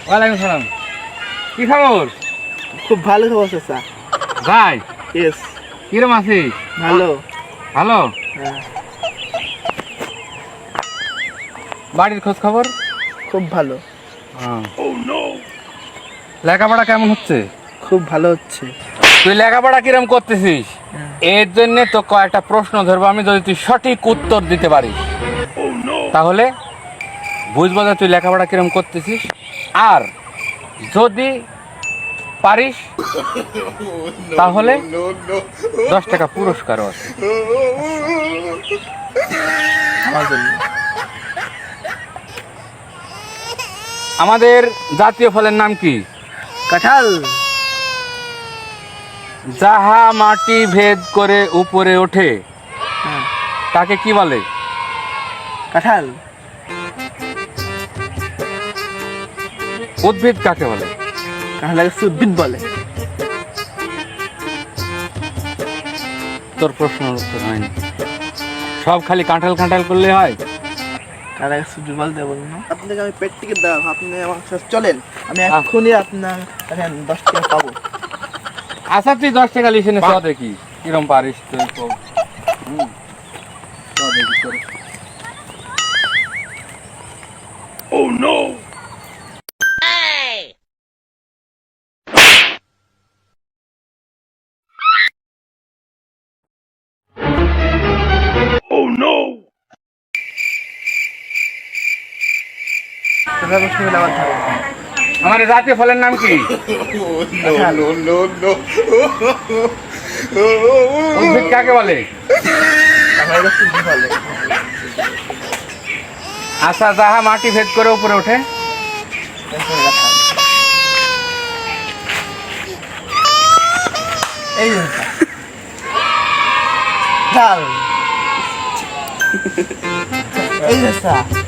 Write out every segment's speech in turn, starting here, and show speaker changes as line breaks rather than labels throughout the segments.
ওয়ালাইকুম সালাম। কি খবর?
খুব ভালো খবর চাচা।
ভাই
ইয়েস।
কিরম আছিস?
ভালো।
ভালো?
হ্যাঁ।
বাড়ির খোঁজ খবর?
খুব ভালো।
লেখাপড়া কেমন হচ্ছে?
খুব ভালো হচ্ছে।
তুই লেখাপড়া কিরম করতেছিস এর জন্য তো কয়েকটা প্রশ্ন ধরবো আমি, যদি তুই সঠিক উত্তর দিতে পারিস তাহলে বুঝবো যে তুই লেখাপড়া কিরম করতেছিস। আর যদি পারিস তাহলে 10 টাকা পুরস্কারও আছে
আমার জন্য।
আমাদের জাতীয় ফলের নাম কি?
কাঁঠাল।
যাহা মাটি ভেদ করে উপরে ওঠে
হ্যাঁ।
তাকে কি বলে?
কাঁঠাল।
উদ্ভিদ কাকে বলে?
কাঁঠালকে উদ্ভিদ বলে।
তোর প্রশ্নের উত্তর হয়নি, সব খালি কাঁঠাল কাঁঠাল করলে হয়?
কাঁঠালকে উদ্ভিদ বলতে বলুন না। আপনাকে আমি পেট টিকিট দেওয়া, আপনি আমার সাথে চলেন, আমি এক্ষুনি আপনার 10 টাকা পাবো।
আচ্ছা তুই 10 টাকা লিখে নে, দেখি কিরম পারিস তুই। Oh no! Oh no! আমার জাতীয় ফলের নাম কি? উদ্ভিদ কাকে বলে? আচ্ছা যাহা মাটি ভেদ করে উপরে ওঠে?
এই যে কাঁঠাল। এই যে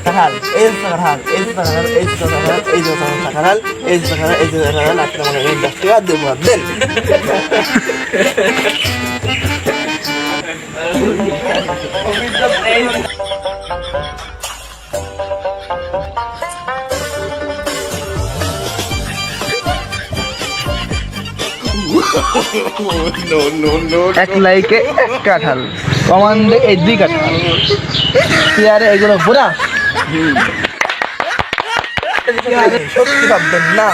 কাঁঠাল, এই যে কাঁঠাল, এই যে কাঁঠাল, এই যে কাঁঠাল, এই যে কাঁঠাল, এই যে কাঁঠাল, এই যে কাঁঠাল, আপনি আমার 10 টাকা দেবো, দেন। এক লাইকে 1 কাঁঠাল, কমান্ডে এই 2 কাঁঠাল, চেয়ারে এগুলো বুড়া সত্যি ভাববেন না।